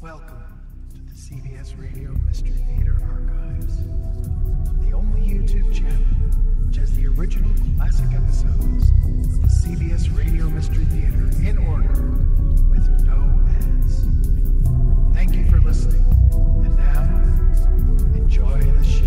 Welcome to the CBS Radio Mystery Theater Archives, the only YouTube channel which has the original classic episodes of the CBS Radio Mystery Theater in order, with no ads. Thank you for listening, and now, enjoy the show.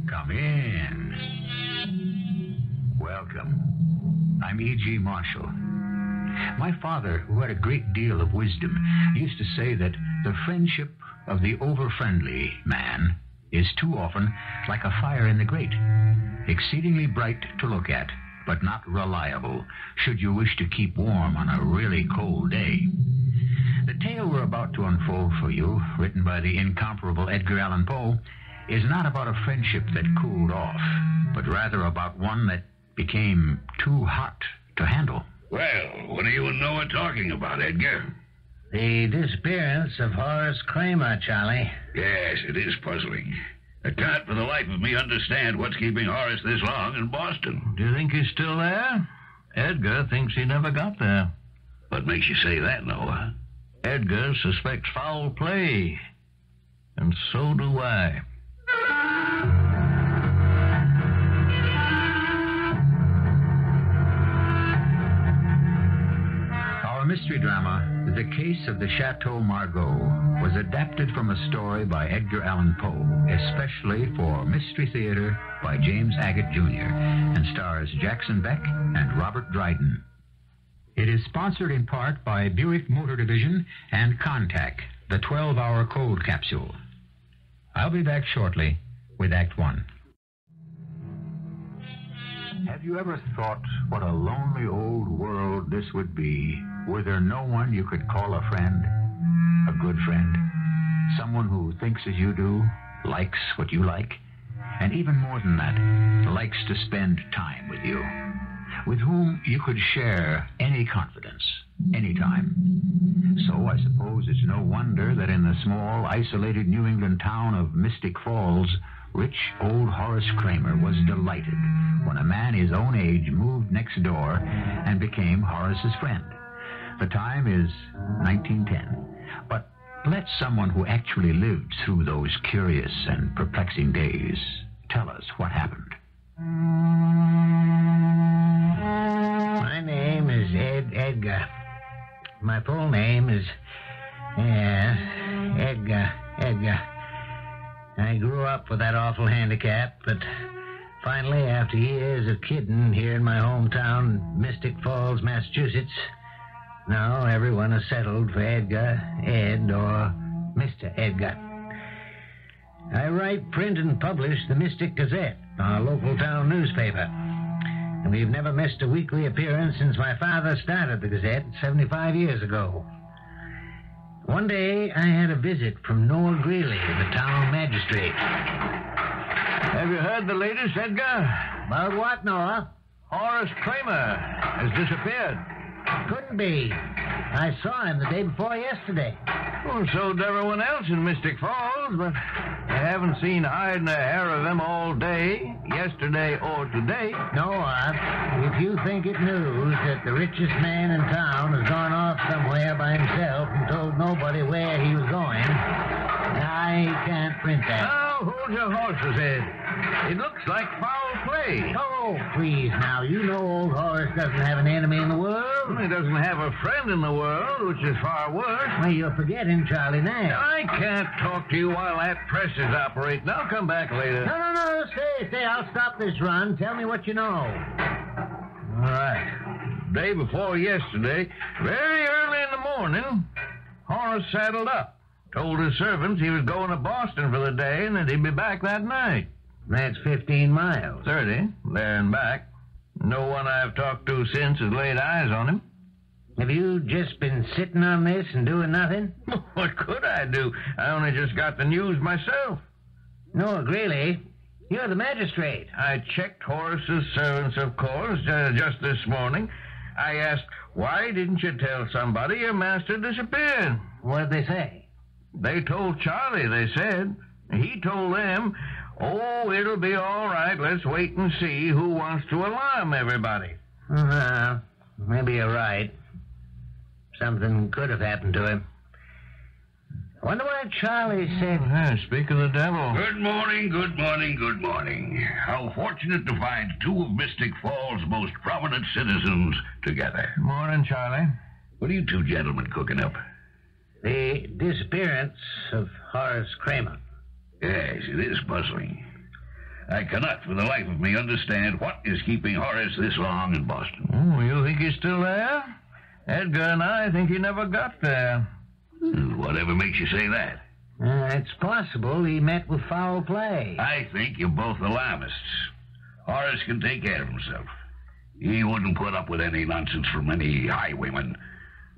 Come in. Welcome. I'm E.G. Marshall. My father, who had a great deal of wisdom, used to say that the friendship of the over-friendly man is too often like a fire in the grate, exceedingly bright to look at, but not reliable, should you wish to keep warm on a really cold day. The tale we're about to unfold for you, written by the incomparable Edgar Allan Poe, is not about a friendship that cooled off, but rather about one that became too hot to handle. Well, what do you and Noah talking about, Edgar? The disappearance of Horace Kramer, Charlie. Yes, it is puzzling. I can't for the life of me understand what's keeping Horace this long in Boston. Do you think he's still there? Edgar thinks he never got there. What makes you say that, Noah? Edgar suspects foul play. And so do I. Our mystery drama, The Case of the Chateau Margaux, was adapted from a story by Edgar Allan Poe, especially for Mystery Theater by James Agate Jr., and stars Jackson Beck and Robert Dryden. It is sponsored in part by Buick Motor Division and Contact, the 12-hour cold capsule. I'll be back shortly with Act One. Have you ever thought what a lonely old world this would be were there no one you could call a friend, a good friend, someone who thinks as you do, likes what you like, and even more than that, likes to spend time with you, with whom you could share any confidence, anytime? So I suppose it's no wonder that in the small, isolated New England town of Mystic Falls, rich old Horace Kramer was delighted when a man his own age moved next door and became Horace's friend. The time is 1910, but let someone who actually lived through those curious and perplexing days tell us what happened. My name is Edgar. My full name is... Edgar. I grew up with that awful handicap, but finally, after years of kidding here in my hometown, Mystic Falls, Massachusetts, now everyone is settled for Edgar, Ed, or Mr. Edgar. I write, print, and publish the Mystic Gazette, our local town newspaper. And we've never missed a weekly appearance since my father started the Gazette 75 years ago. One day, I had a visit from Noah Greeley, the town magistrate. Have you heard the latest, Edgar? About what, Noah? Horace Kramer has disappeared. Couldn't be. I saw him the day before yesterday. Well, so did everyone else in Mystic Falls, but I haven't seen hide nor hair of him all day, yesterday or today. Noah, if you think it news that the richest man in town has gone off somewhere by himself and told nobody where he was going, I can't print that. Now, hold your horse's head. It looks like foul play. Oh, please, now, you know old Horace doesn't have an enemy in the world. He doesn't have a friend in the world, which is far worse. Well, you're forgetting Charlie Nash. I can't talk to you while that press is operating. I'll come back later. No, stay. I'll stop this run. Tell me what you know. All right. Day before yesterday, very early in the morning, Horace saddled up. Told his servants he was going to Boston for the day and that he'd be back that night. That's 15 miles. 30, there and back. No one I've talked to since has laid eyes on him. Have you just been sitting on this and doing nothing? What could I do? I only just got the news myself. No, Greeley, you're the magistrate. I checked Horace's servants, of course, just this morning. I asked, why didn't you tell somebody your master disappeared? What did they say? They told Charlie, they said. He told them, oh, it'll be all right. Let's wait and see who wants to alarm everybody. Maybe you're right. Something could have happened to him. I wonder what Charlie said. Speak of the devil. Good morning, good morning, good morning. How fortunate to find two of Mystic Falls' most prominent citizens together. Morning, Charlie. What are you two gentlemen cooking up? The disappearance of Horace Kramer. Yes, it is puzzling. I cannot for the life of me understand what is keeping Horace this long in Boston. Oh, you think he's still there? Edgar and I think he never got there. Whatever makes you say that? It's possible he met with foul play. I think you're both alarmists. Horace can take care of himself. He wouldn't put up with any nonsense from any highwayman.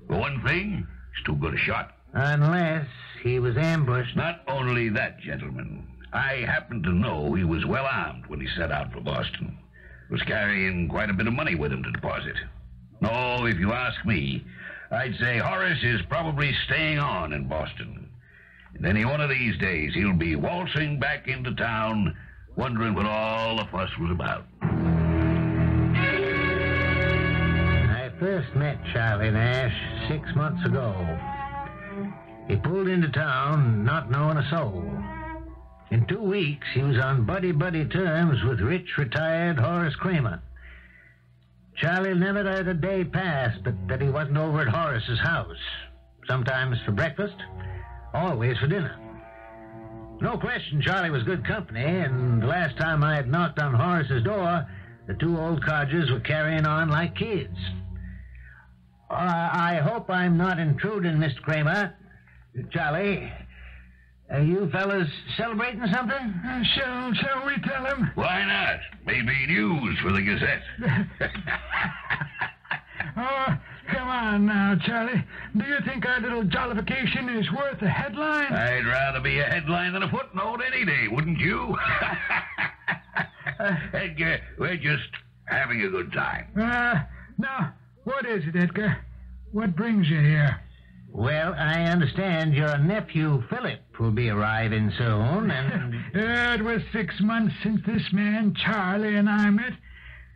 For one thing, he's too good a shot. Unless he was ambushed. Not only that, gentlemen. I happen to know he was well armed when he set out for Boston. Was carrying quite a bit of money with him to deposit. No, if you ask me, I'd say Horace is probably staying on in Boston. And any one of these days, he'll be waltzing back into town, wondering what all the fuss was about. I first met Charlie Nash 6 months ago. He pulled into town not knowing a soul. In 2 weeks, he was on buddy-buddy terms with rich, retired Horace Kramer. Charlie never let a day pass but that he wasn't over at Horace's house. Sometimes for breakfast, always for dinner. No question Charlie was good company, and the last time I had knocked on Horace's door, the two old codgers were carrying on like kids. I hope I'm not intruding, Mr. Kramer. Charlie, are you fellas celebrating something? Shall we tell him? Why not? Maybe news for the Gazette. Oh, come on now, Charlie. Do you think our little jollification is worth a headline? I'd rather be a headline than a footnote any day, wouldn't you? Edgar, we're just having a good time. Now, what is it, Edgar? What brings you here? Well, I understand your nephew, Philip, will be arriving soon, and... It was 6 months since this man, Charlie, and I met,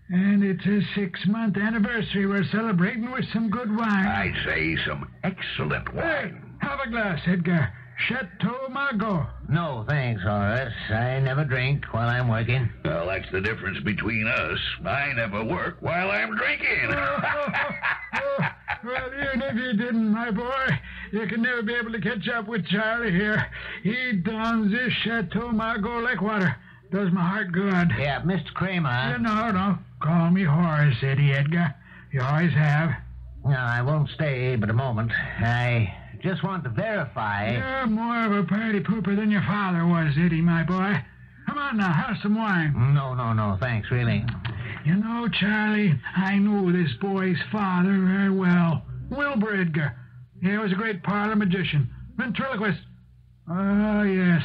and it's his 6-month anniversary we're celebrating with some good wine. I'd say some excellent wine. Hey, have a glass, Edgar. Chateau Margaux. No, thanks, Horace. I never drink while I'm working. Well, that's the difference between us. I never work while I'm drinking. Well, even if you didn't, my boy, you can never be able to catch up with Charlie here. He downs this Chateau Margaux like water. Does my heart good. Yeah, Mr. Kramer. No. Call me Horace, Eddie Edgar. You always have. No, I won't stay but a moment. I just want to verify... You're more of a party pooper than your father was, Eddie, my boy. Come on now, have some wine. No, thanks, really. You know, Charlie, I knew this boy's father very well. Wilbur Edgar. He was a great parlor magician. Ventriloquist. Oh, yes.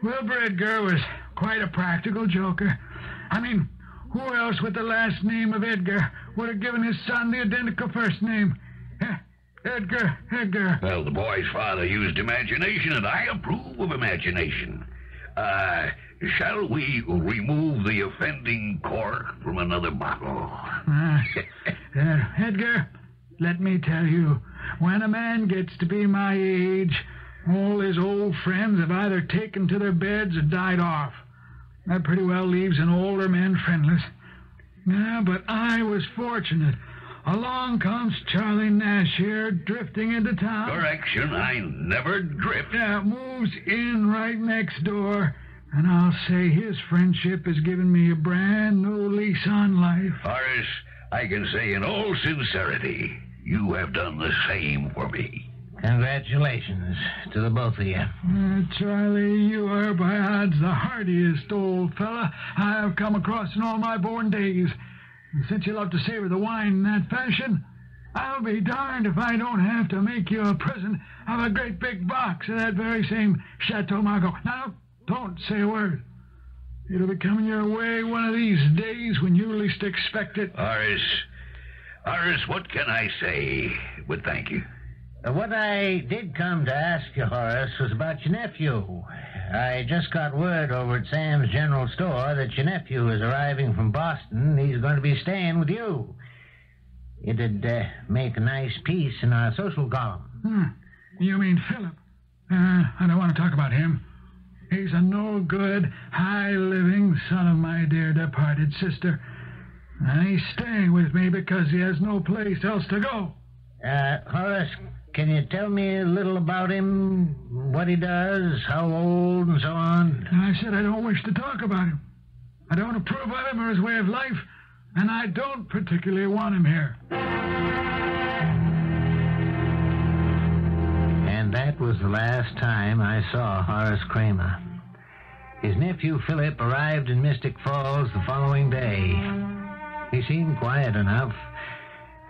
Wilbur Edgar was quite a practical joker. I mean, who else with the last name of Edgar would have given his son the identical first name? Edgar. Well, the boy's father used imagination, and I approve of imagination. Shall we remove the offending cork from another bottle? Edgar, let me tell you, when a man gets to be my age, all his old friends have either taken to their beds or died off. That pretty well leaves an older man friendless. Yeah, but I was fortunate. Along comes Charlie Nash here, drifting into town. Correction, I never drift. Yeah, moves in right next door. And I'll say his friendship has given me a brand new lease on life. Horace, I can say in all sincerity, you have done the same for me. Congratulations to the both of you. Charlie, you are by odds the hardiest old fella I have come across in all my born days. And since you love to savor the wine in that fashion, I'll be darned if I don't have to make you a present of a great big box of that very same Chateau Margaux. Now, don't say a word. It'll be coming your way one of these days when you least expect it. Horace, Horace, what can I say but thank you? What I did come to ask you, Horace, was about your nephew. I just got word over at Sam's General Store that your nephew is arriving from Boston. He's going to be staying with you. It'd make a nice piece in our social column. You mean Philip? I don't want to talk about him. He's a no-good, high-living son of my dear departed sister. He's staying with me because he has no place else to go. Horace, can you tell me a little about him? What he does, how old, and so on? I said I don't wish to talk about him. I don't approve of him or his way of life, and I don't particularly want him here. And that was the last time I saw Horace Kramer. His nephew Philip arrived in Mystic Falls the following day. He seemed quiet enough.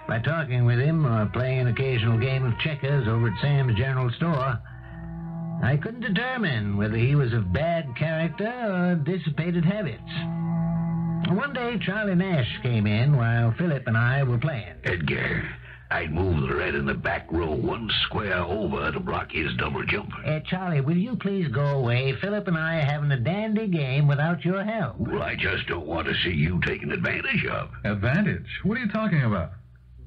By talking with him or playing an occasional game of checkers over at Sam's General Store, I couldn't determine whether he was of bad character or dissipated habits. One day, Charlie Nash came in while Philip and I were playing. Edgar, I'd move the red in the back row one square over to block his double jump. Charlie, will you please go away? Philip and I are having a dandy game without your help. Well, I just don't want to see you taken advantage of. Advantage? What are you talking about?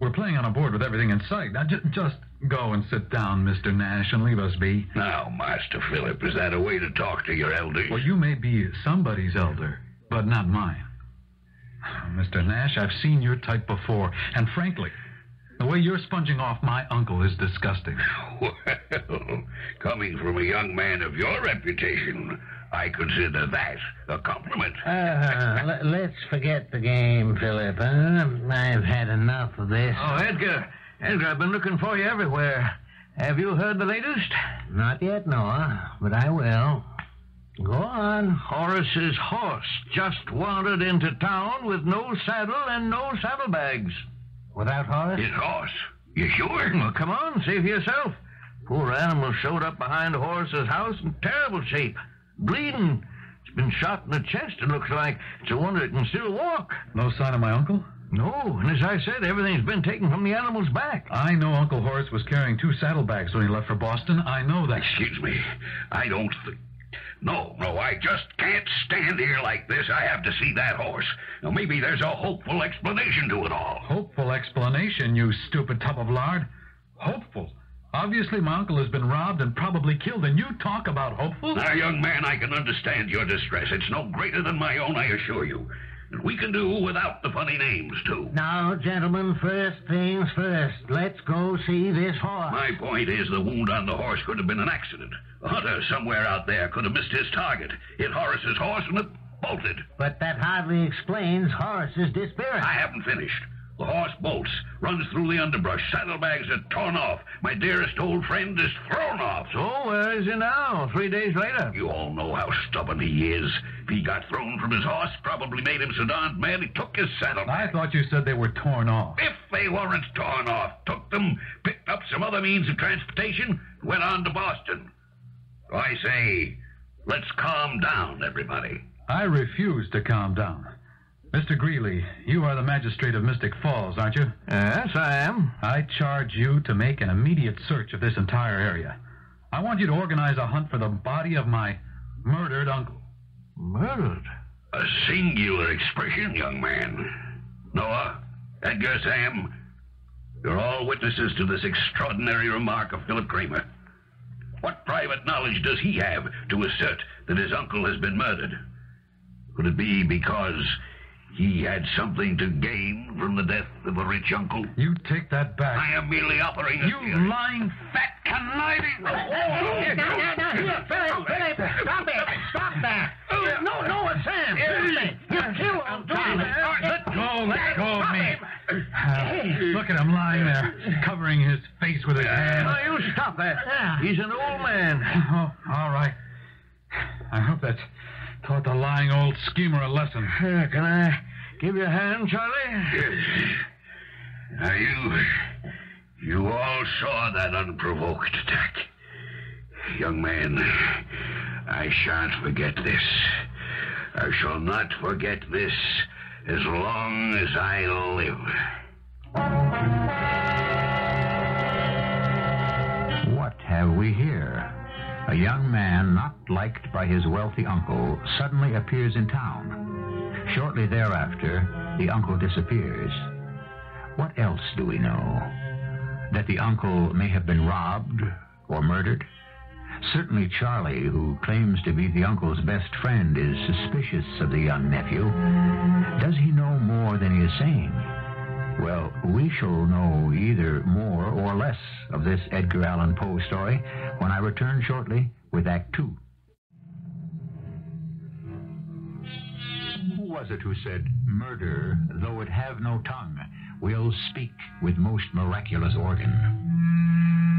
We're playing on a board with everything in sight. Now, just go and sit down, Mr. Nash, and leave us be. Now, Master Philip, is that a way to talk to your elders? Well, you may be somebody's elder, but not mine. Mr. Nash, I've seen your type before, and frankly, the way you're sponging off my uncle is disgusting. Well, coming from a young man of your reputation, I consider that a compliment. Let's forget the game, Philip. I've had enough of this. Oh, Edgar, I've been looking for you everywhere. Have you heard the latest? Not yet, Noah, but I will. Go on. Horace's horse just wandered into town with no saddle and no saddlebags. Without Horace? His horse? You sure? Well, come on, see for yourself. Poor animal showed up behind Horace's house in terrible shape. Bleeding. It's been shot in the chest, it looks like. It's a wonder it can still walk. No sign of my uncle? No, and as I said, everything's been taken from the animal's back. I know Uncle Horace was carrying 2 saddlebags when he left for Boston. I know that. Excuse me. I don't think... No, I just can't stand here like this. I have to see that horse. Now, maybe there's a hopeful explanation to it all. Hopeful explanation, you stupid tub of lard? Hopeful? Obviously, my uncle has been robbed and probably killed, and you talk about hopeful? Now, young man, I can understand your distress. It's no greater than my own, I assure you. And we can do without the funny names, too. Now, gentlemen, first things first. Let's go see this horse. My point is the wound on the horse could have been an accident. A hunter somewhere out there could have missed his target, hit Horace's horse, and it bolted. But that hardly explains Horace's disappearance. I haven't finished. The horse bolts, runs through the underbrush, saddlebags are torn off. My dearest old friend is thrown off. So, where is he now, 3 days later? You all know how stubborn he is. If he got thrown from his horse, probably made him so darned mad he took his saddlebag. I thought you said they were torn off. If they weren't torn off, took them, picked up some other means of transportation, and went on to Boston. So I say, let's calm down, everybody. I refuse to calm down. Mr. Greeley, you are the magistrate of Mystic Falls, aren't you? Yes, I am. I charge you to make an immediate search of this entire area. I want you to organize a hunt for the body of my murdered uncle. Murdered? A singular expression, young man. Noah, Edgar, Sam, you're all witnesses to this extraordinary remark of Philip Kramer. What private knowledge does he have to assert that his uncle has been murdered? Could it be because he had something to gain from the death of a rich uncle? You take that back. I am merely offering a theory. You lying, fat, conniving... Now, here, Philip, stop it. Stop that. No, it's Sam. You're killed on Let go of me. Look at him lying there, covering his face with his hands. Now, you stop that. He's an old man. Oh, all right. I hope that's taught the lying old schemer a lesson. Can I give you a hand, Charlie? Yes. Now, you all saw that unprovoked attack. Young man, I shan't forget this. I shall not forget this as long as I live. What have we here? A young man not liked by his wealthy uncle suddenly appears in town. Shortly thereafter, the uncle disappears. What else do we know? That the uncle may have been robbed or murdered? Certainly Charlie, who claims to be the uncle's best friend, is suspicious of the young nephew. Does he know more than he is saying? Well, we shall know either more or less of this Edgar Allan Poe story when I return shortly with Act Two. Who was it who said, "Murder, though it have no tongue, will speak with most miraculous organ"?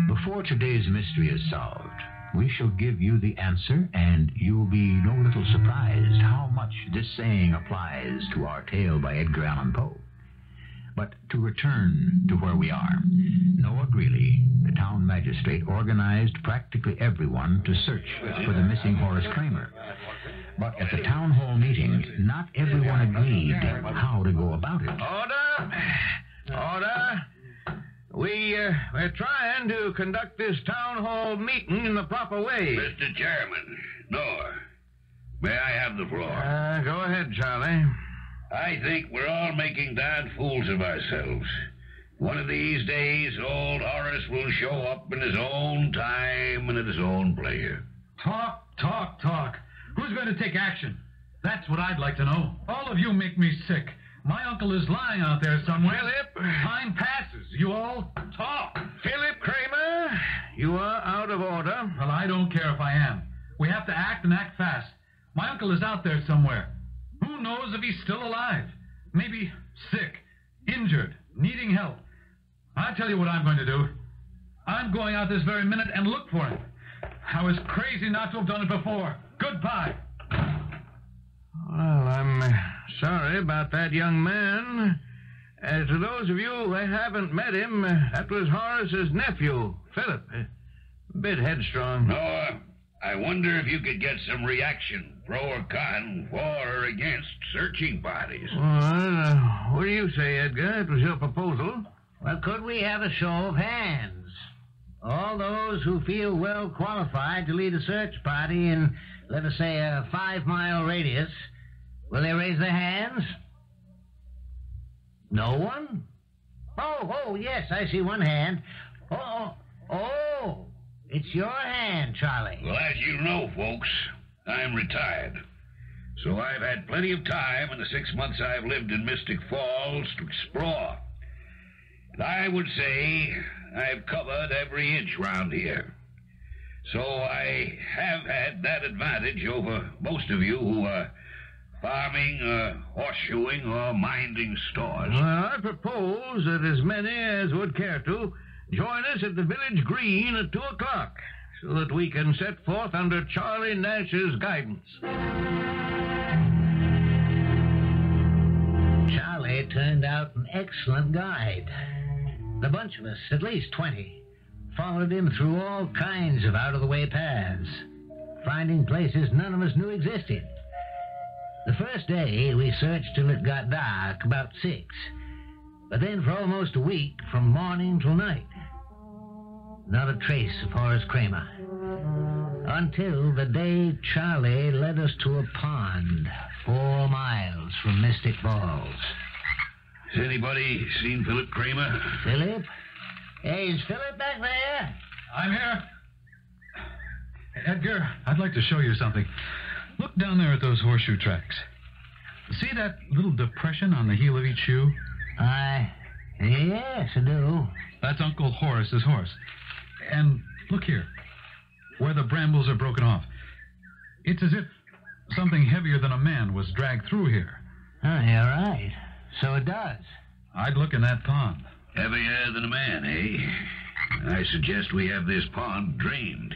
Before today's mystery is solved, we shall give you the answer, and you'll be no little surprised how much this saying applies to our tale by Edgar Allan Poe. But to return to where we are, Noah Greeley, the town magistrate, organized practically everyone to search for the missing Horace Kramer. But at the town hall meeting, not everyone agreed how to go about it. Order! We're trying to conduct this town hall meeting in the proper way. Mr. Chairman, Noah, may I have the floor? Go ahead, Charlie. I think we're all making darn fools of ourselves. One of these days, old Horace will show up in his own time and at his own pleasure. Talk. Who's going to take action? That's what I'd like to know. All of you make me sick. My uncle is lying out there somewhere. Philip! Time passes. You all talk. Philip Kramer, you are out of order. Well, I don't care if I am. We have to act and act fast. My uncle is out there somewhere. Who knows if he's still alive? Maybe sick, injured, needing help. I tell you what I'm going to do. I'm going out this very minute and look for him. I was crazy not to have done it before. Goodbye. Well, I'm sorry about that young man. To those of you who haven't met him, that was Horace's nephew, Philip. A bit headstrong. Noah, I wonder if you could get some reaction, pro or con, for or against searching parties. Well, what do you say, Edgar? It was your proposal. Well, could we have a show of hands? All those who feel well qualified to lead a search party in, let us say, a 5-mile radius, will they raise their hands? No one? Oh, yes, I see one hand. Oh, it's your hand, Charlie. Well, as you know, folks, I'm retired. So I've had plenty of time in the 6 months I've lived in Mystic Falls to explore. And I would say I've covered every inch round here. So I have had that advantage over most of you who are farming, horseshoeing, or minding stores. Well, I propose that as many as would care to join us at the village green at 2 o'clock so that we can set forth under Charlie Nash's guidance. Charlie turned out an excellent guide. The bunch of us, at least 20, followed him through all kinds of out-of-the-way paths, finding places none of us knew existed. The first day, we searched till it got dark, about 6. But then for almost a week, from morning till night, not a trace of Horace Kramer. Until the day Charlie led us to a pond 4 miles from Mystic Falls. Has anybody seen Philip Kramer? Philip? Hey, is Philip back there? I'm here. Edgar, I'd like to show you something. Look down there at those horseshoe tracks. See that little depression on the heel of each shoe? Yes, I do. That's Uncle Horace's horse. And look here, where the brambles are broken off. It's as if something heavier than a man was dragged through here. Oh, you're right. So it does. I'd look in that pond. Heavier than a man, eh? I suggest we have this pond drained.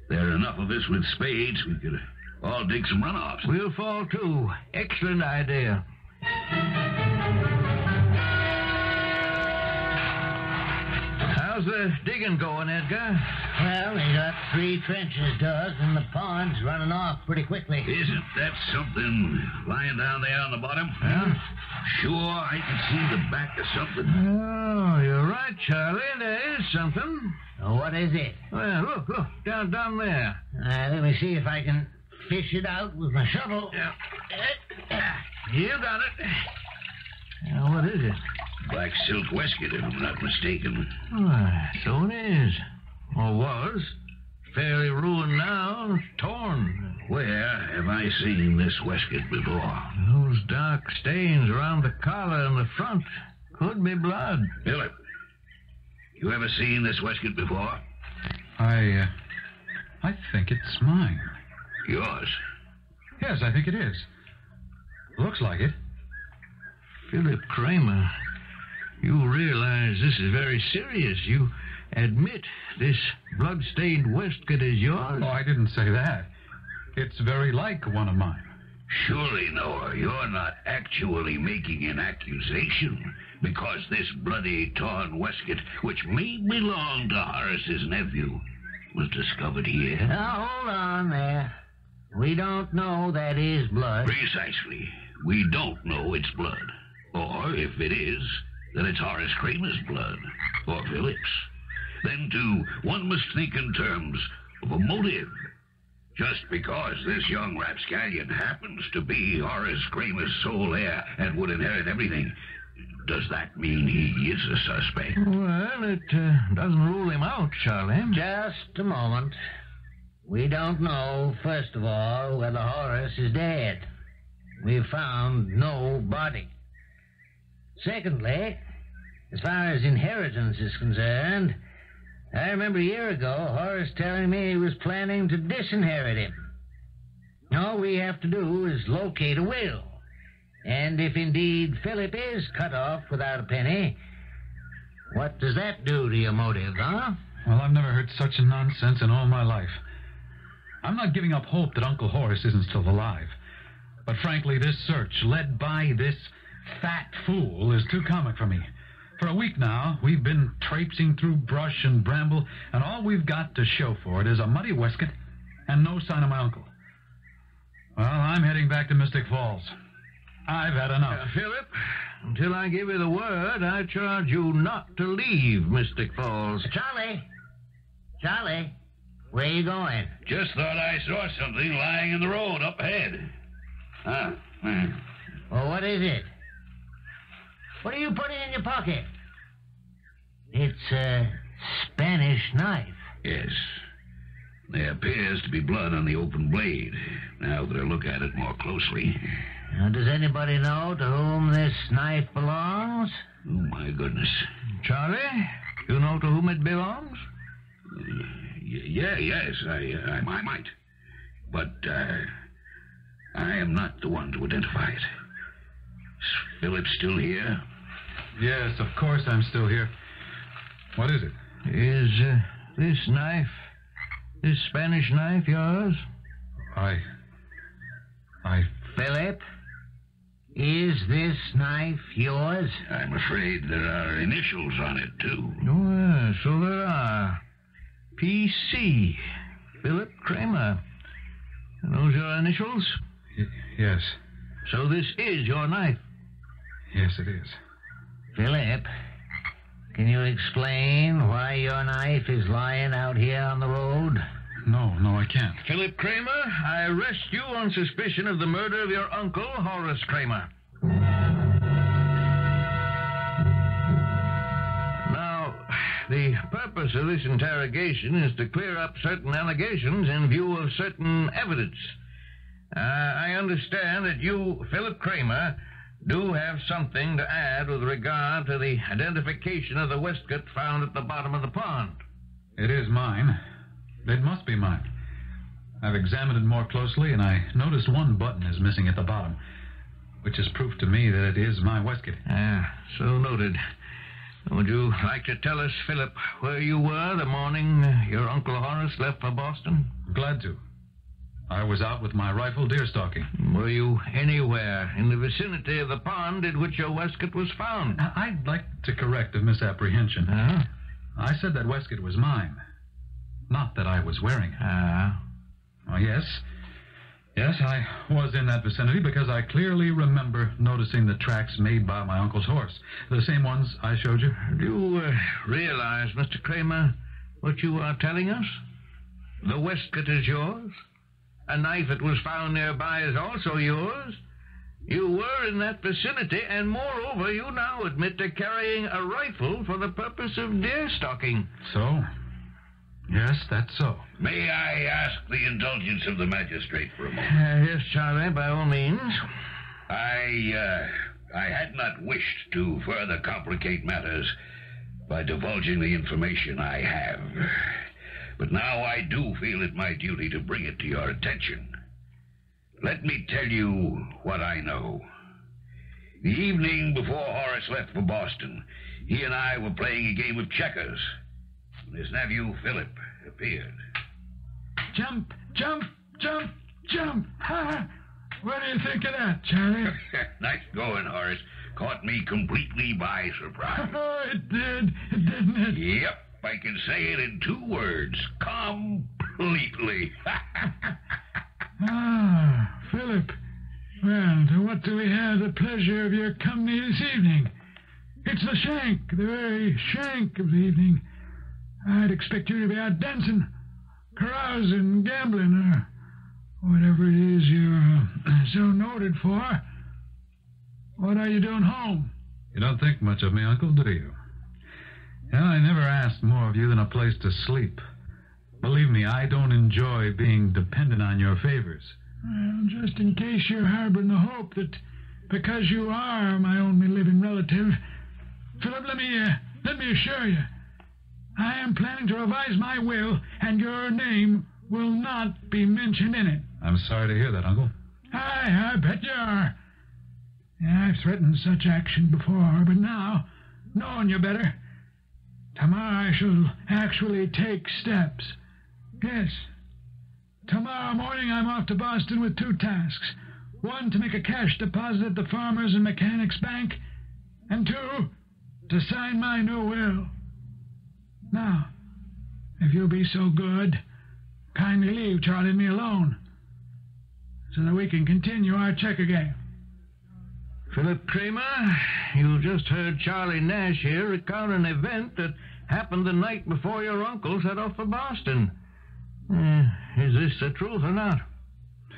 There are enough of us with spades, we could all dig some runoffs. We'll fall too. Excellent idea. How's the digging going, Edgar? Well, they got 3 trenches dug, and the pond's running off pretty quickly. Isn't that something lying down there on the bottom? Yeah. Sure, I can see the back of something. Oh, you're right, Charlie. There is something. What is it? Well, look, down there. Let me see if I can fish it out with my shovel. Yeah. You got it. What is it? Black silk waistcoat, if I'm not mistaken. Why, so it is. Or was. Fairly ruined now, torn. Where have I seen this waistcoat before? Those dark stains around the collar and the front. Could be blood. Philip, you ever seen this waistcoat before? I think it's mine. Yours? Yes, I think it is. Looks like it. Philip Kramer, you realize this is very serious. You admit this blood-stained waistcoat is yours? Oh, I didn't say that. It's very like one of mine. Surely, Noah, you're not actually making an accusation because this bloody, torn waistcoat, which may belong to Horace's nephew, was discovered here. Now, hold on there. We don't know that is blood. Precisely. We don't know it's blood. Or, if it is, that it's Horace Kramer's blood. Or Philip's. Then, too, one must think in terms of a motive. Just because this young rapscallion happens to be Horace Kramer's sole heir and would inherit everything, does that mean he is a suspect? Well, it doesn't rule him out, Charlie. Just a moment. We don't know, first of all, whether Horace is dead. We've found no body. Secondly, as far as inheritance is concerned, I remember a year ago Horace telling me he was planning to disinherit him. All we have to do is locate a will. And if indeed Philip is cut off without a penny, what does that do to your motive, huh? Well, I've never heard such nonsense in all my life. I'm not giving up hope that Uncle Horace isn't still alive. But frankly, this search, led by this fat fool, is too comic for me. For a week now, we've been traipsing through brush and bramble, and all we've got to show for it is a muddy waistcoat and no sign of my uncle. Well, I'm heading back to Mystic Falls. I've had enough. Philip, until I give you the word, I charge you not to leave Mystic Falls. Charlie, where are you going? Just thought I saw something lying in the road up ahead. Well, what is it? What are you putting in your pocket? It's a Spanish knife. Yes. There appears to be blood on the open blade, now that I look at it more closely. Now, does anybody know to whom this knife belongs? Oh, my goodness. Charlie, you know to whom it belongs? Yes, I might. But, I am not the one to identify it. Is Philip still here? Yes, of course I'm still here. What is it? Is this knife, this Spanish knife, yours? Philip, is this knife yours? I'm afraid there are initials on it, too. Oh, so there are. P.C. Philip Kramer. Are those your initials? Yes. So this is your knife? Yes, it is. Philip, can you explain why your knife is lying out here on the road? No, I can't. Philip Kramer, I arrest you on suspicion of the murder of your uncle, Horace Kramer. Now, the purpose of this interrogation is to clear up certain allegations in view of certain evidence. I understand that you, Philip Kramer, do have something to add with regard to the identification of the waistcoat found at the bottom of the pond. It is mine. It must be mine. I've examined it more closely, and I noticed one button is missing at the bottom, which is proof to me that it is my waistcoat. So noted. Would you like to tell us, Philip, where you were the morning your Uncle Horace left for Boston? Glad to. I was out with my rifle deer stalking. Were you anywhere in the vicinity of the pond in which your waistcoat was found? I'd like to correct a misapprehension. I said that waistcoat was mine, not that I was wearing it. Oh, yes. Yes, I was in that vicinity because I clearly remember noticing the tracks made by my uncle's horse. The same ones I showed you. Do you realize, Mr. Kramer, what you are telling us? The waistcoat is yours. A knife that was found nearby is also yours. You were in that vicinity, and moreover, you now admit to carrying a rifle for the purpose of deer stalking. So? Yes, that's so. May I ask the indulgence of the magistrate for a moment? Yes, Charlie, by all means. I had not wished to further complicate matters by divulging the information I have. But now I do feel it my duty to bring it to your attention. Let me tell you what I know. The evening before Horace left for Boston, he and I were playing a game of checkers when his nephew, Philip, appeared. Jump, jump, jump, jump. Ha! What do you think of that, Charlie? Nice going, Horace. Caught me completely by surprise. Oh, it did, didn't it? Yep, I can say it in 2 words. Completely. Ah, Philip. Well, to what do we have the pleasure of your company this evening? It's the shank, the very shank of the evening. I'd expect you to be out dancing, carousing, gambling, or whatever it is you're so noted for. What are you doing home? You don't think much of me, Uncle, do you? Well, I never asked more of you than a place to sleep. Believe me, I don't enjoy being dependent on your favors. Well, just in case you're harboring the hope that because you are my only living relative, Philip, let me assure you, I am planning to revise my will, and your name will not be mentioned in it. I'm sorry to hear that, Uncle. I bet you are. Yeah, I've threatened such action before, but now, knowing you better, tomorrow I shall actually take steps. Yes. Tomorrow morning I'm off to Boston with 2 tasks. 1, to make a cash deposit at the Farmers and Mechanics Bank, and 2, to sign my new will. Now, if you'll be so good, kindly leave Charlie and me alone, so that we can continue our checker game. Philip Kramer, you just heard Charlie Nash here recount an event that happened the night before your uncle set off for Boston. Is this the truth or not?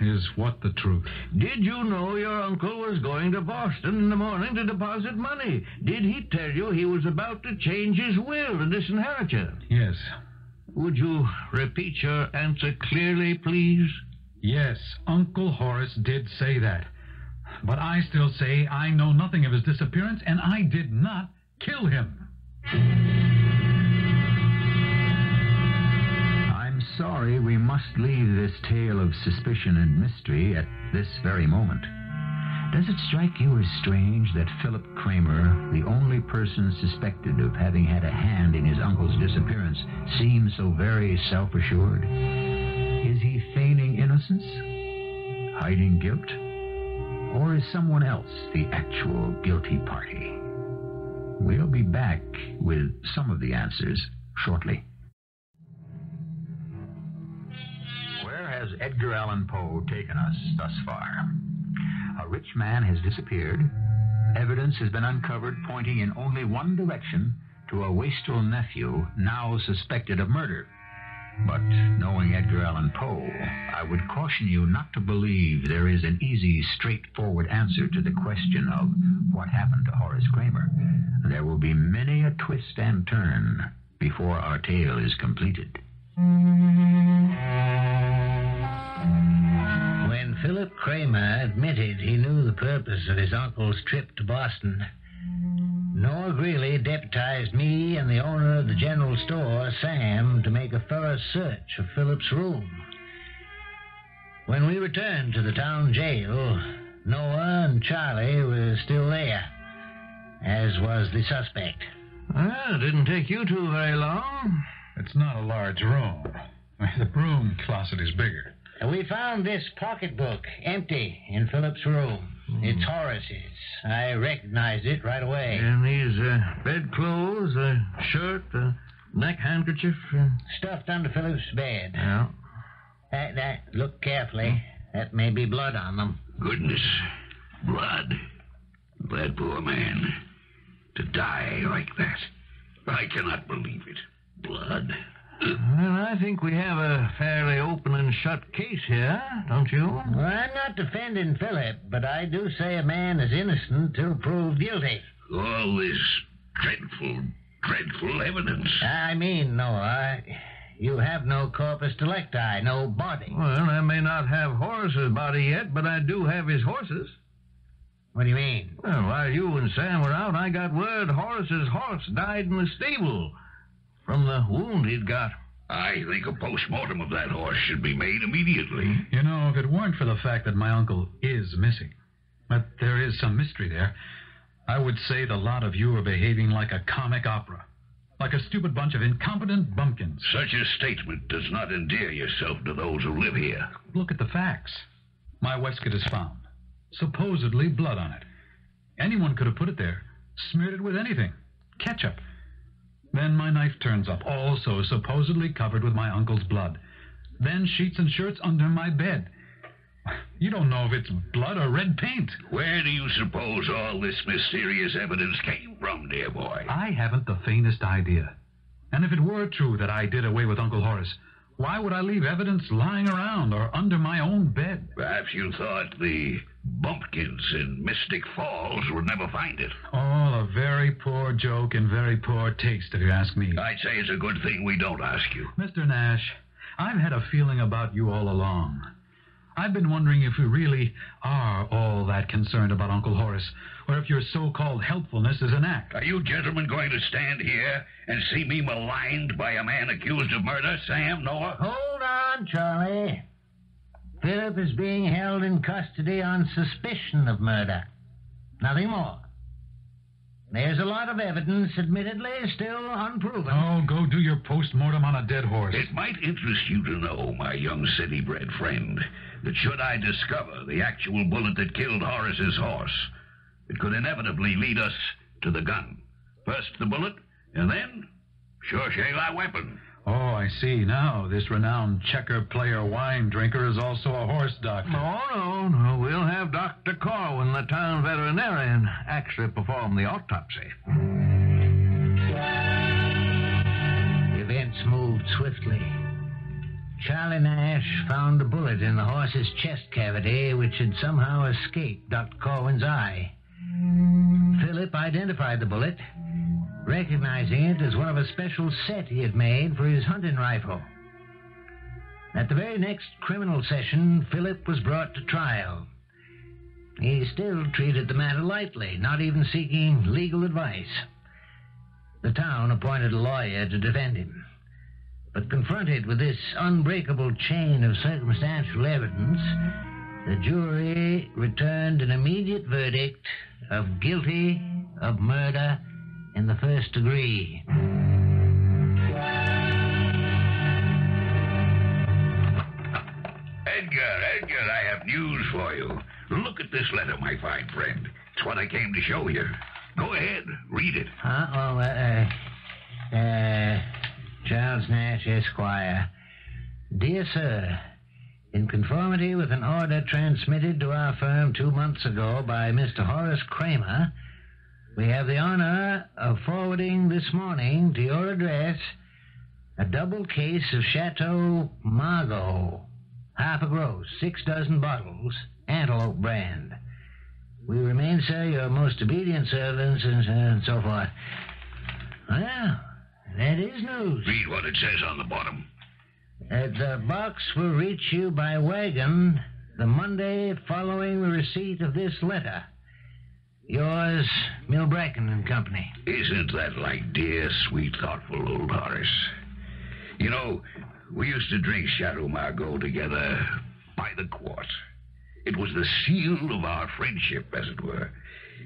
Is what the truth? Did you know your uncle was going to Boston in the morning to deposit money? Did he tell you he was about to change his will to disinherit you? Yes. Would you repeat your answer clearly, please? Yes, Uncle Horace did say that. But I still say I know nothing of his disappearance, and I did not kill him. I'm sorry we must leave this tale of suspicion and mystery at this very moment. Does it strike you as strange that Philip Kramer, the only person suspected of having had a hand in his uncle's disappearance, seems so very self-assured? Is he feigning innocence? Hiding guilt? Or is someone else the actual guilty party? We'll be back with some of the answers shortly. Where has Edgar Allan Poe taken us thus far? A rich man has disappeared. Evidence has been uncovered pointing in only one direction, to a wastrel nephew now suspected of murder. But knowing Edgar Allan Poe, I would caution you not to believe there is an easy, straightforward answer to the question of what happened to Horace Kramer. There will be many a twist and turn before our tale is completed. When Philip Kramer admitted he knew the purpose of his uncle's trip to Boston, Noah Greeley deputized me and the owner of the general store, Sam, to make a thorough search of Philip's room. When we returned to the town jail, Noah and Charlie were still there, as was the suspect. Well, it didn't take you two very long. It's not a large room. The broom closet is bigger. We found this pocketbook empty in Philip's room. It's Horace's. I recognized it right away. And these bedclothes, a shirt, a neck handkerchief. Stuffed under Philip's bed. Yeah. Look carefully. That may be blood on them. Goodness. Blood. That poor man. To die like that. I cannot believe it. Blood. Well, I think we have a fairly open and shut case here, don't you? Well, I'm not defending Philip, but I do say a man is innocent till proved guilty. All this dreadful evidence. I mean, Noah, you have no corpus delicti, no body. Well, I may not have Horace's body yet, but I do have his horses. What do you mean? Well, while you and Sam were out, I got word Horace's horse died in the stable from the wound he'd got. I think a post-mortem of that horse should be made immediately. You know, if it weren't for the fact that my uncle is missing, but there is some mystery there, I would say the lot of you are behaving like a comic opera. Like a stupid bunch of incompetent bumpkins. Such a statement does not endear yourself to those who live here. Look at the facts. My waistcoat is found. Supposedly blood on it. Anyone could have put it there. Smeared it with anything. Ketchup. Then my knife turns up, also supposedly covered with my uncle's blood. Then sheets and shirts under my bed. You don't know if it's blood or red paint. Where do you suppose all this mysterious evidence came from, dear boy? I haven't the faintest idea. And if it were true that I did away with Uncle Horace, why would I leave evidence lying around or under my own bed? Perhaps you thought the bumpkins in Mystic Falls would never find it. Oh, a very poor joke and very poor taste, if you ask me. I'd say it's a good thing we don't ask you. Mr. Nash, I've had a feeling about you all along. I've been wondering if you really are all that concerned about Uncle Horace, or if your so-called helpfulness is an act. Are you gentlemen going to stand here and see me maligned by a man accused of murder, Sam, Noah? Hold on, Charlie. Philip is being held in custody on suspicion of murder. Nothing more. There's a lot of evidence, admittedly, still unproven. Oh, go do your post-mortem on a dead horse. It might interest you to know, my young city-bred friend, that should I discover the actual bullet that killed Horace's horse, it could inevitably lead us to the gun. First the bullet, and then, sure shave our weapon. Oh, I see. Now, this renowned checker player wine drinker is also a horse doctor. No. We'll have Dr. Corwin, the town veterinarian, actually perform the autopsy. Events moved swiftly. Charlie Nash found a bullet in the horse's chest cavity, which had somehow escaped Dr. Corwin's eye. Philip identified the bullet, recognizing it as one of a special set he had made for his hunting rifle. At the very next criminal session, Philip was brought to trial. He still treated the matter lightly, not even seeking legal advice. The town appointed a lawyer to defend him. But confronted with this unbreakable chain of circumstantial evidence, the jury returned an immediate verdict of guilty of murder in the first degree. Edgar, I have news for you. Look at this letter, my fine friend. It's what I came to show you. Go ahead, read it. Charles Nash, Esquire. Dear Sir, in conformity with an order transmitted to our firm 2 months ago by Mr. Horace Kramer, we have the honor of forwarding this morning to your address a double case of CHATEAU MargauX, half a gross, 6 dozen bottles, Antelope brand. We remain, sir, your most obedient servants, and so forth. Well, that is news. Read what it says on the bottom. The box will reach you by wagon the Monday following the receipt of this letter. Yours, Milbracken and Company. Isn't that like dear, sweet, thoughtful old Horace? You know, we used to drink CHATEAU MargauX together by the quart. It was the seal of our friendship, as it were.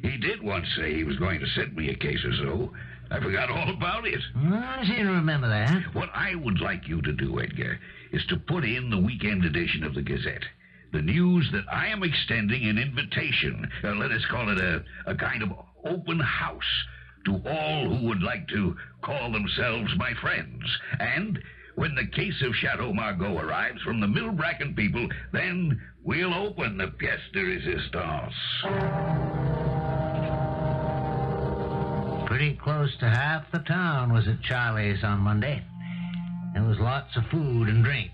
He did once say he was going to send me a case or so. I forgot all about it. I seem to remember that. What I would like you to do, Edgar, is to put in the weekend edition of the Gazette the news that I am extending an invitation, let us call it a kind of open house, to all who would like to call themselves my friends. And When the case of Chateau Margaux arrives from the Millbracken people, then we'll open the pièce de résistance. Pretty close to half the town was at Charlie's on Monday. There was lots of food and drink.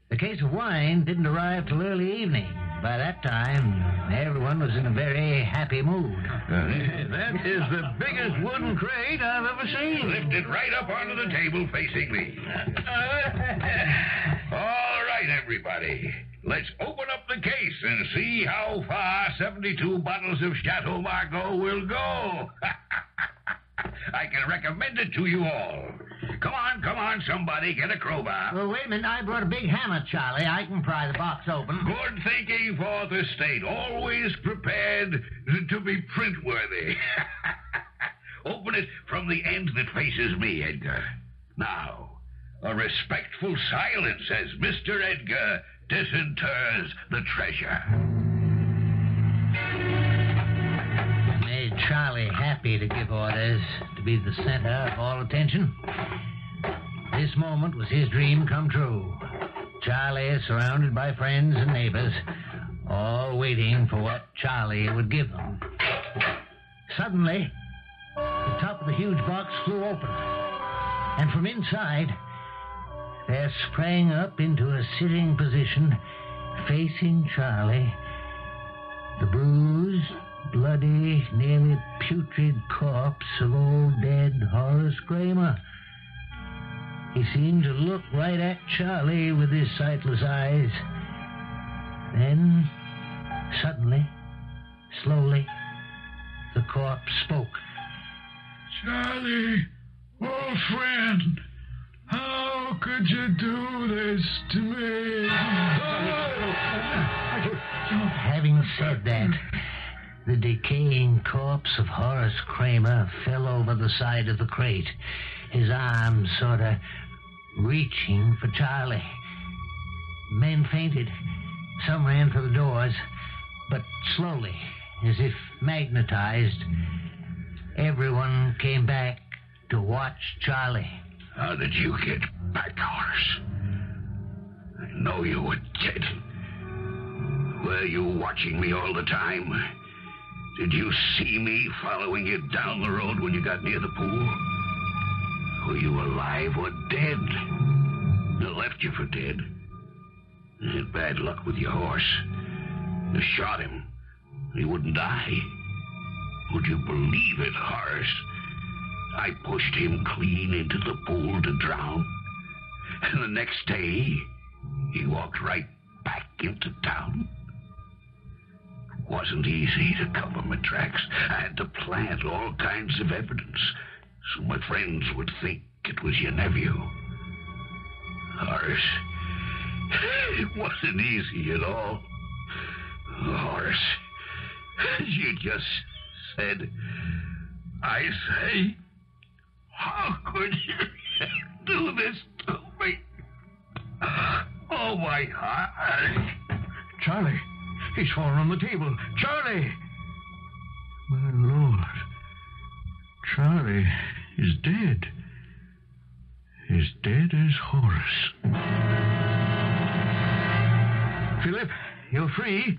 The case of wine didn't arrive till early evening. By that time, everyone was in a very happy mood. That is the biggest wooden crate I've ever seen. Lift it right up onto the table facing me. All right, everybody. Let's open up the case and see how far 72 bottles of Chateau Margaux will go. I can recommend it to you all. Come on, somebody, get a crowbar. Well, wait a minute. I brought a big hammer, Charlie. I can pry the box open. Good thinking, Fourth Estate. Always prepared to be print-worthy. Open it from the end that faces me, Edgar. Now, a respectful silence as Mr. Edgar disinters the treasure. It made Charlie happy to give orders to be the center of all attention. This moment was his dream come true. Charlie, surrounded by friends and neighbors, all waiting for what Charlie would give them. Suddenly, the top of the huge box flew open, and from inside, there sprang up into a sitting position, facing Charlie, the bruised, bloody, nearly putrid corpse of old dead Horace Kramer. He seemed to look right at Charlie with his sightless eyes. Then, suddenly, slowly, the corpse spoke. Charlie, old friend, how could you do this to me? Having said that, the decaying corpse of Horace Kramer fell over the side of the crate, his arms sort of reaching for Charlie. Men fainted. Some ran for the doors, but slowly, as if magnetized, everyone came back to watch Charlie. How did you get back, Horace? I know you were dead. Were you watching me all the time? Did you see me following you down the road when you got near the pool? Were you alive or dead? I left you for dead. I had bad luck with your horse. I shot him. He wouldn't die. Would you believe it, Horace? I pushed him clean into the pool to drown. And the next day, he walked right back into town. It wasn't easy to cover my tracks. I had to plant all kinds of evidence so my friends would think it was your nephew. Horace, it wasn't easy at all. Horace, you just said, I say, how could you do this to me? Oh, my heart. Charlie, he's fallen on the table. Charlie! My Lord. Charlie is dead. As dead as Horace. Philip, you're free.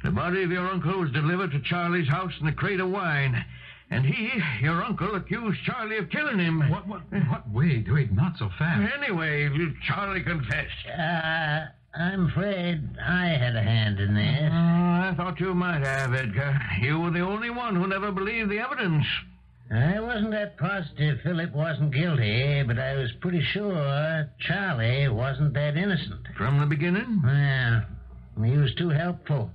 The body of your uncle was delivered to Charlie's house in a crate of wine. And he, your uncle, accused Charlie of killing him. What? Wait, not so fast. Anyway, Charlie confessed. I'm afraid I had a hand in this. I thought you might have, Edgar. You were the only one who never believed the evidence. I wasn't that positive Philip wasn't guilty, but I was pretty sure Charlie wasn't that innocent. From the beginning? Well, he was too helpful.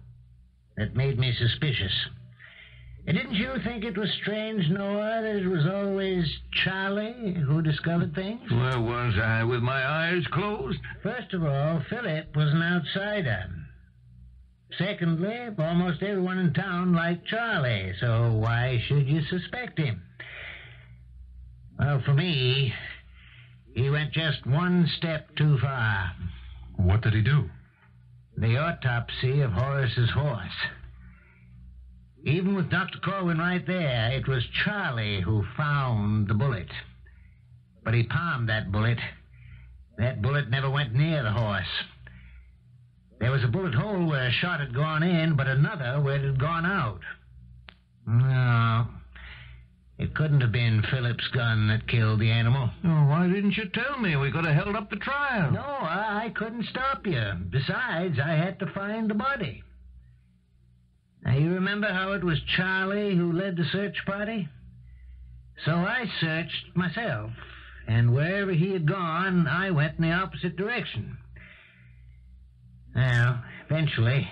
That made me suspicious. Didn't you think it was strange, Noah, that it was always Charlie who discovered things? Where was I, with my eyes closed? First of all, Philip was an outsider. Secondly, almost everyone in town liked Charlie, so why should you suspect him? Well, for me, he went just one step too far. What did he do? The autopsy of Horace's horse. Even with Dr. Corwin right there, it was Charlie who found the bullet. But he palmed that bullet That bullet never went near the horse. There was a bullet hole where a shot had gone in, but another where it had gone out. No, it couldn't have been Philip's gun that killed the animal. Oh, why didn't you tell me? We could have held up the trial. No, I couldn't stop you. Besides, I had to find the body. Now, you remember how it was Charlie who led the search party? So I searched myself, and wherever he had gone, I went in the opposite direction. Well, eventually,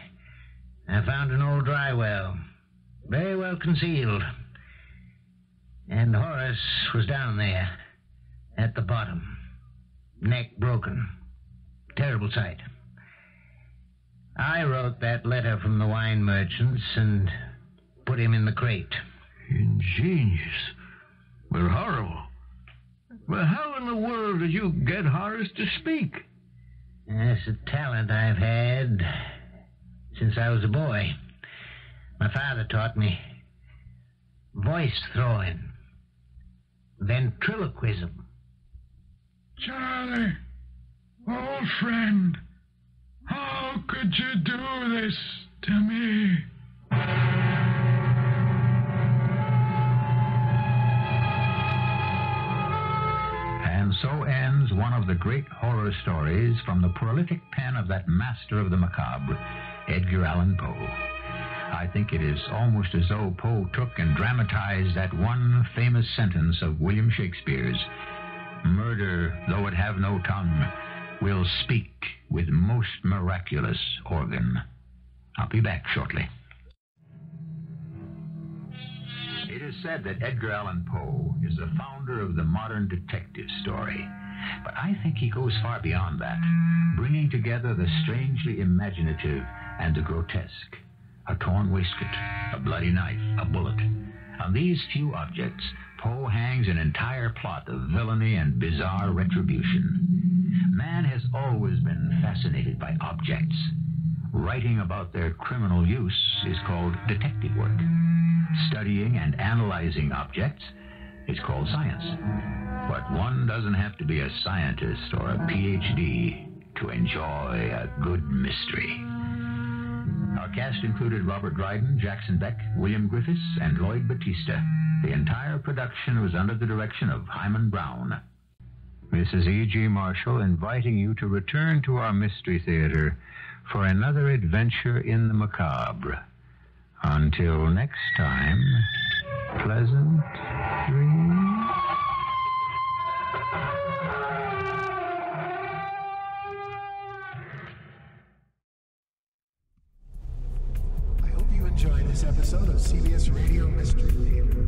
I found an old dry well, very well concealed. And Horace was down there, at the bottom, neck broken. Terrible sight. I wrote that letter from the wine merchants and put him in the crate. Ingenious, but horrible. But how in the world did you get Horace to speak? That's a talent I've had since I was a boy. My father taught me voice throwing, ventriloquism. Charlie, old friend, how could you do this to me? And so ends one of the great horror stories from the prolific pen of that master of the macabre, Edgar Allan Poe. I think it is almost as though Poe took and dramatized that one famous sentence of William Shakespeare's, "Murder, though it have no tongue, will speak with most miraculous organ." I'll be back shortly. It is said that Edgar Allan Poe is the founder of the modern detective story. But I think he goes far beyond that, bringing together the strangely imaginative and the grotesque. A torn waistcoat, a bloody knife, a bullet. On these few objects, Poe hangs an entire plot of villainy and bizarre retribution. Man has always been fascinated by objects. Writing about their criminal use is called detective work. Studying and analyzing objects is called science. But one doesn't have to be a scientist or a PhD to enjoy a good mystery. Our cast included Robert Dryden, Jackson Beck, William Griffis, and Lloyd Battista. The entire production was under the direction of Hyman Brown. This is E.G. Marshall inviting you to return to our Mystery Theater for another adventure in the macabre. Until next time, pleasant dreams. I hope you enjoyed this episode of CBS Radio Mystery Theater.